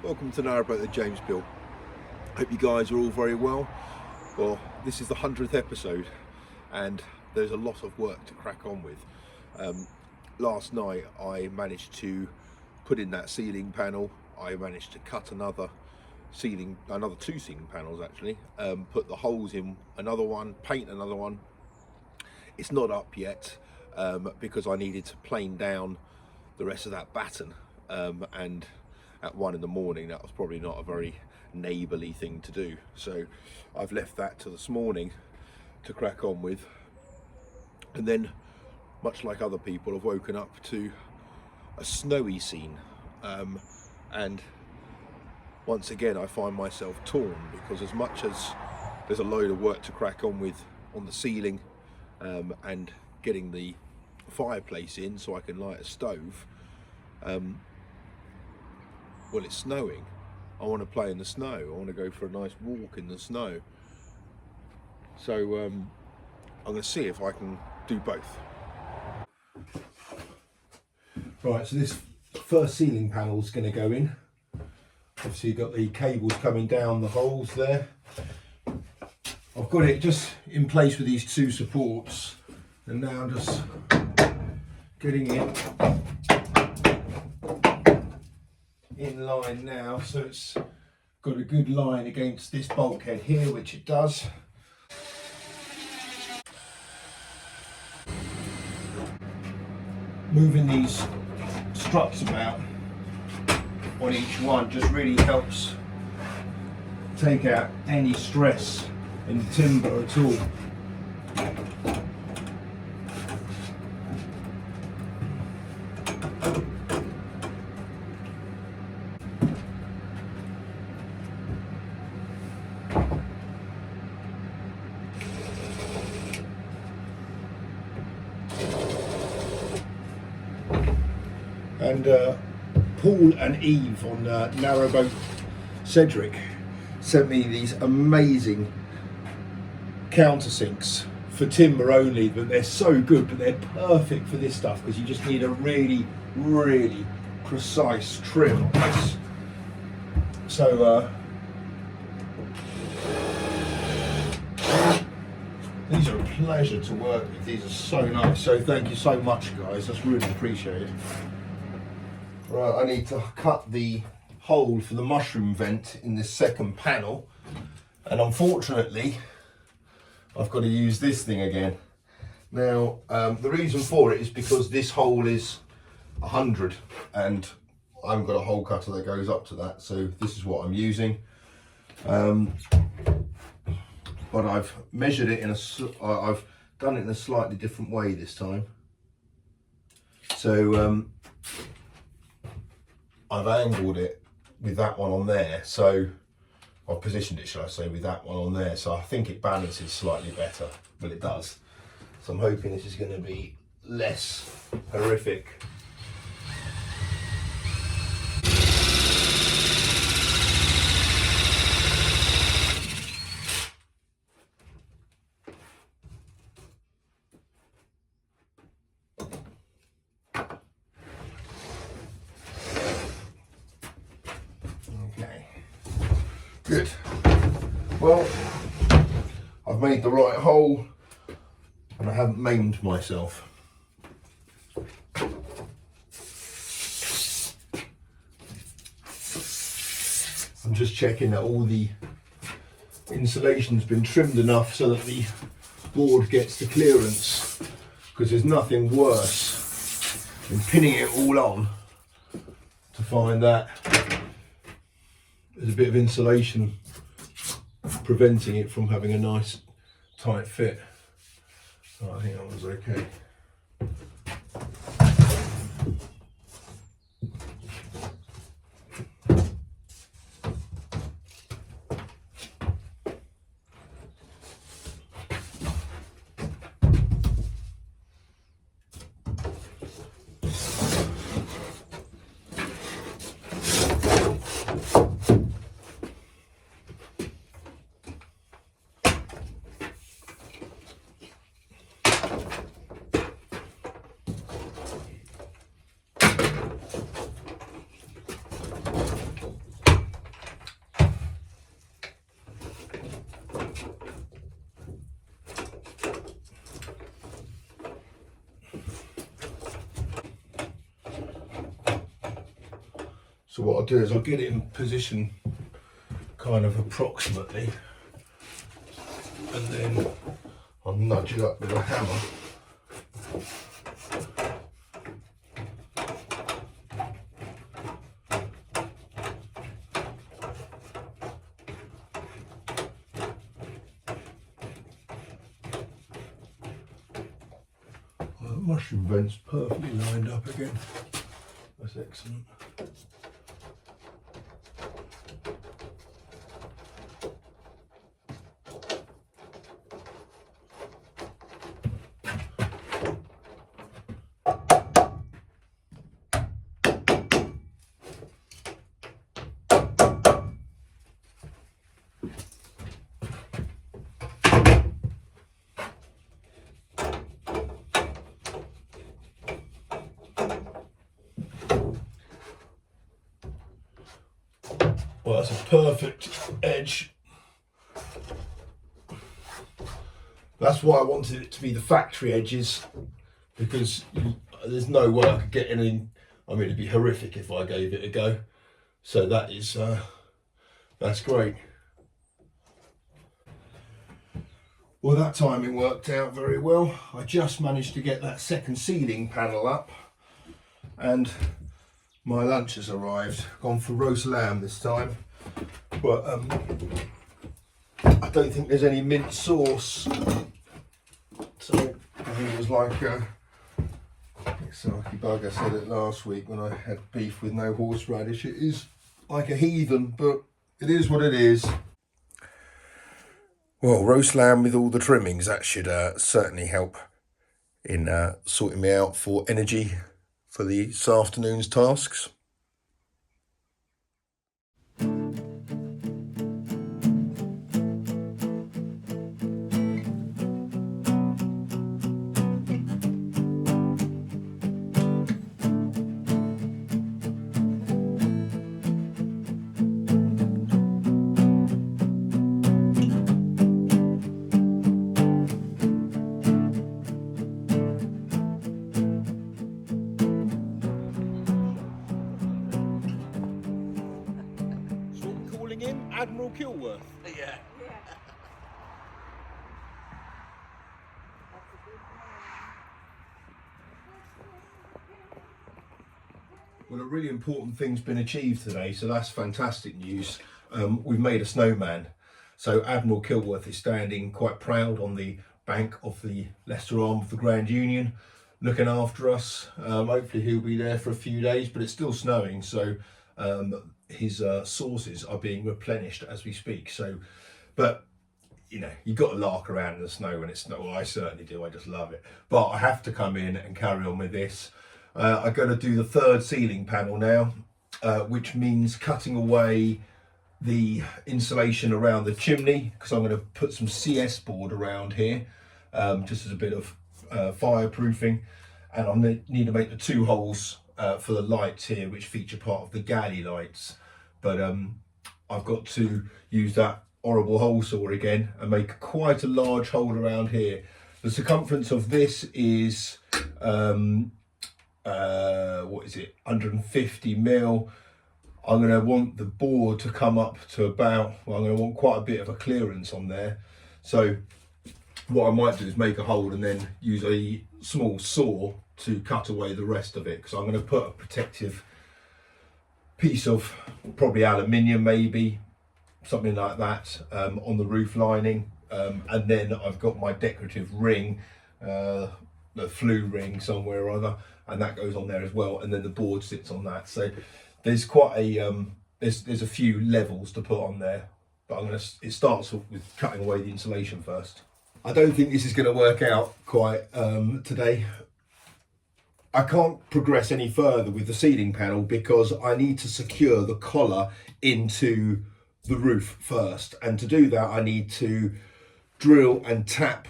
Welcome to Narrowboat with James Bill. Hope you guys are all very well. Well, this is the 100th episode and there's a lot of work to crack on with. Last night I managed to put in that ceiling panel. I managed to cut another two ceiling panels actually, put the holes in another one, paint another one. It's not up yet because I needed to plane down the rest of that batten, and at 1 in the morning that was probably not a very neighbourly thing to do, so I've left that to this morning to crack on with. And then, much like other people, I've woken up to a snowy scene, and once again I find myself torn, because as much as there's a load of work to crack on with on the ceiling and getting the fireplace in so I can light a stove, well, it's snowing. I want to play in the snow. I want to go for a nice walk in the snow. So I'm going to see if I can do both. Right, so this first ceiling panel is going to go in. Obviously you've got the cables coming down the holes there. I've got it just in place with these two supports, and now I'm just getting it in line now, so it's got a good line against this bulkhead here, which it does. Moving these struts about on each one just really helps take out any stress in the timber at all. And Paul and Eve on Narrowboat Cedric sent me these amazing countersinks for timber only, but they're so good, but they're perfect for this stuff because you just need a really, really precise trim on this. So these are a pleasure to work with. These are so nice. So thank you so much, guys. That's really appreciated. Right, I need to cut the hole for the mushroom vent in this second panel, and unfortunately I've got to use this thing again. Now the reason for it is because this hole is 100 and I haven't got a hole cutter that goes up to that, so this is what I'm using. But I've measured it I've done it in a slightly different way this time. So I've angled it with that one on there, so I've positioned it, shall I say, with that one on there, so I think it balances slightly better. Well, it does. So I'm hoping this is going to be less horrific. Good. Well, I've made the right hole and I haven't maimed myself. I'm just checking that all the insulation's been trimmed enough so that the board gets the clearance, because there's nothing worse than pinning it all on to find that there's a bit of insulation preventing it from having a nice tight fit. So I think that was okay. So what I'll do is I'll get it in position kind of approximately, and then I'll nudge it up with a hammer. Well, the mushroom vent's perfectly lined up again. That's excellent. Well, that's a perfect edge. That's why I wanted it to be the factory edges, because there's no way I could get any. I mean, it'd be horrific if I gave it a go. So that is, that's great. Well, that timing worked out very well. I just managed to get that second ceiling panel up, and my lunch has arrived. Gone for roast lamb this time, but I don't think there's any mint sauce. So I think it was like Saki Bugger said it last week when I had beef with no horseradish. It is like a heathen, but it is what it is. Well, roast lamb with all the trimmings, that should certainly help in sorting me out for energy for this afternoon's tasks. Admiral Kilworth. Yeah. Well, a really important thing's been achieved today, so that's fantastic news. We've made a snowman. So Admiral Kilworth is standing quite proud on the bank of the Leicester arm of the Grand Union, looking after us. Hopefully he'll be there for a few days, but it's still snowing, so his sources are being replenished as we speak. So, but you know, you've got to lark around in the snow when it's snow. Well, I certainly do. I just love it. But I have to come in and carry on with this. I'm going to do the third ceiling panel now, which means cutting away the insulation around the chimney, because I'm going to put some CS board around here, just as a bit of fireproofing. And I need to make the two holes for the lights here, which feature part of the galley lights. But I've got to use that horrible hole saw again and make quite a large hole around here. The circumference of this is what is it, 150 mil. I'm going to want the board to come up to about, well, I'm going to want quite a bit of a clearance on there. So what I might do is make a hole and then use a small saw to cut away the rest of it, because I'm going to put a protective piece of probably aluminium, maybe something like that, on the roof lining, and then I've got my decorative ring, the flue ring somewhere or other, and that goes on there as well, and then the board sits on that. So there's quite a there's a few levels to put on there, but it starts with cutting away the insulation first. I don't think this is going to work out quite today. I can't progress any further with the ceiling panel because I need to secure the collar into the roof first, and to do that I need to drill and tap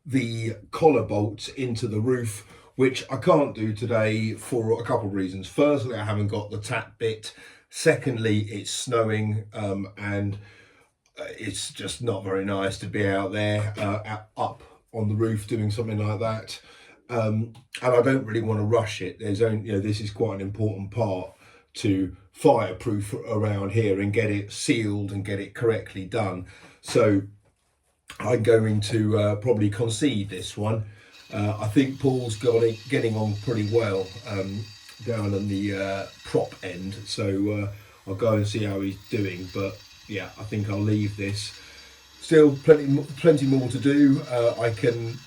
the collar bolts into the roof, which I can't do today for a couple of reasons. Firstly, I haven't got the tap bit. Secondly, it's snowing, and it's just not very nice to be out there up on the roof doing something like that. And I don't really want to rush it. There's only, this is quite an important part to fireproof around here and get it sealed and get it correctly done. So I'm going to probably concede this one. I think Paul's got it getting on pretty well down on the prop end, so I'll go and see how he's doing. But yeah, I think I'll leave this. Still plenty more to do. I can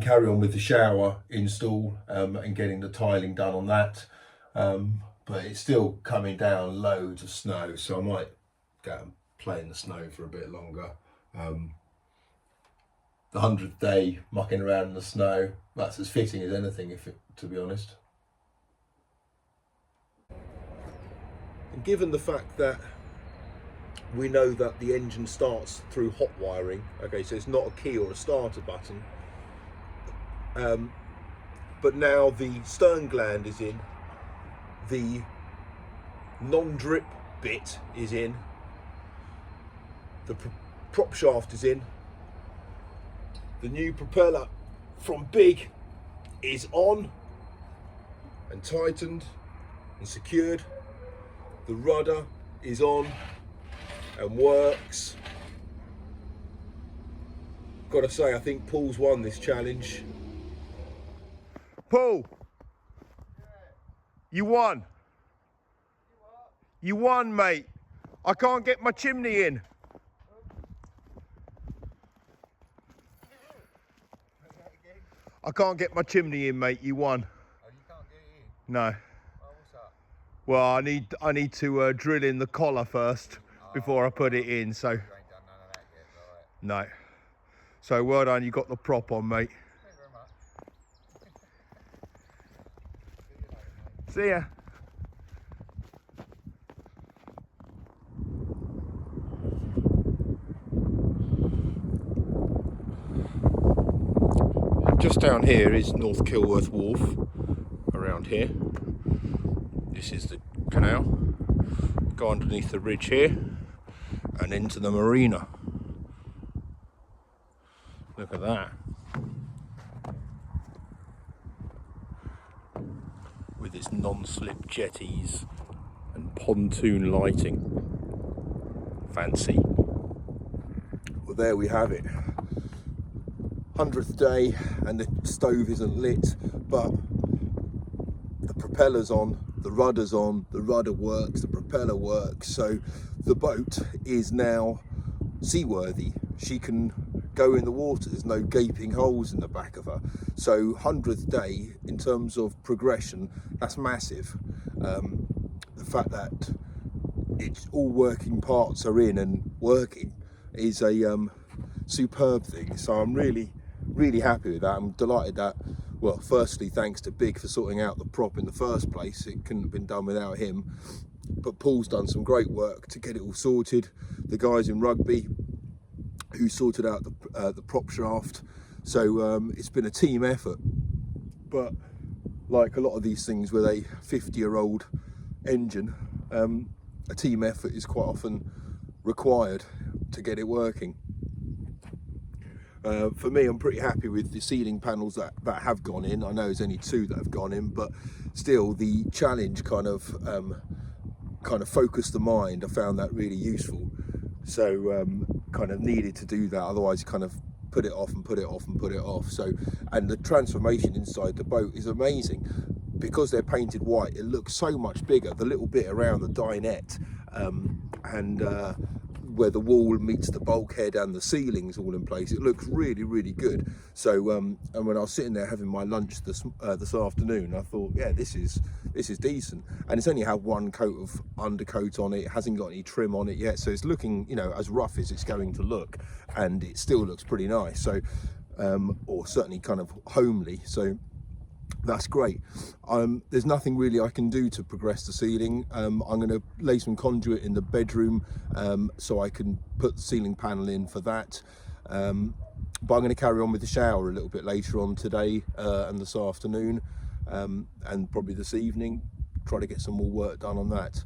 carry on with the shower install and getting the tiling done on that, but it's still coming down loads of snow, so I might go and play in the snow for a bit longer. The 100th day mucking around in the snow, that's as fitting as anything, to be honest. And given the fact that we know that the engine starts through hot wiring, okay, so it's not a key or a starter button, but now the stern gland is in, the non-drip bit is in, the prop shaft is in, the new propeller from Big is on and tightened and secured, the rudder is on and works. Gotta say, I think Paul's won this challenge. Paul, you won. You won, mate. I can't get my chimney in. I can't get my chimney in, mate. You won. Oh, you can't get it in? No. Oh, what's up? Well, I need to drill in the collar first before I put it in. So. You ain't done none of that yet, right? No. So well done. You got the prop on, mate. Thank you very much. See ya. Just down here is North Kilworth Wharf, around here. This is the canal. Go underneath the ridge here and into the marina. Look at that. With its non-slip jetties and pontoon lighting. Fancy. Well, there we have it. 100th day and the stove isn't lit, but the propeller's on, the rudder's on, the rudder works, the propeller works, so the boat is now seaworthy. She can go in the water, there's no gaping holes in the back of her. So 100th day, in terms of progression, that's massive. The fact that it's all working parts are in and working is a superb thing. So I'm really happy with that. I'm delighted that, well, firstly, thanks to Big for sorting out the prop in the first place. It couldn't have been done without him. But Paul's done some great work to get it all sorted. The guys in Rugby who sorted out the prop shaft. So it's been a team effort. But like a lot of these things with a 50-year-old engine, a team effort is quite often required to get it working. For me, I'm pretty happy with the ceiling panels that have gone in. I know there's only 2 that have gone in, but still the challenge kind of focused the mind. I found that really useful. So kind of needed to do that, otherwise you kind of put it off and put it off and put it off. So, and the transformation inside the boat is amazing. Because they're painted white, it looks so much bigger. The little bit around the dinette and where the wall meets the bulkhead and the ceiling's all in place, it looks really good. So and when I was sitting there having my lunch this afternoon, I thought, yeah, this is decent. And it's only had 1 coat of undercoat on it. It hasn't got any trim on it yet, so it's looking, you know, as rough as it's going to look, and it still looks pretty nice. So or certainly kind of homely. So that's great. There's nothing really I can do to progress the ceiling. I'm going to lay some conduit in the bedroom so I can put the ceiling panel in for that. But I'm going to carry on with the shower a little bit later on today and this afternoon and probably this evening. Try to get some more work done on that.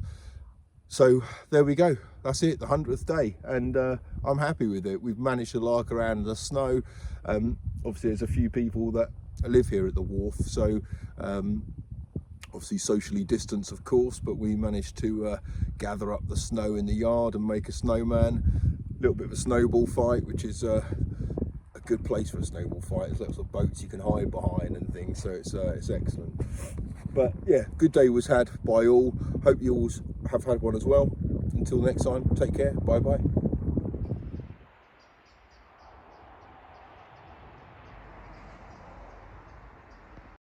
So there we go. That's it, the 100th day, and I'm happy with it. We've managed to lark around in the snow. Obviously, there's a few people that live here at the wharf, so obviously socially distanced, of course, but we managed to gather up the snow in the yard and make a snowman. A little bit of a snowball fight, which is a good place for a snowball fight. There's lots of boats you can hide behind and things, so it's excellent. But yeah, good day was had by all. Hope you all have had one as well. Until next time, take care. Bye bye.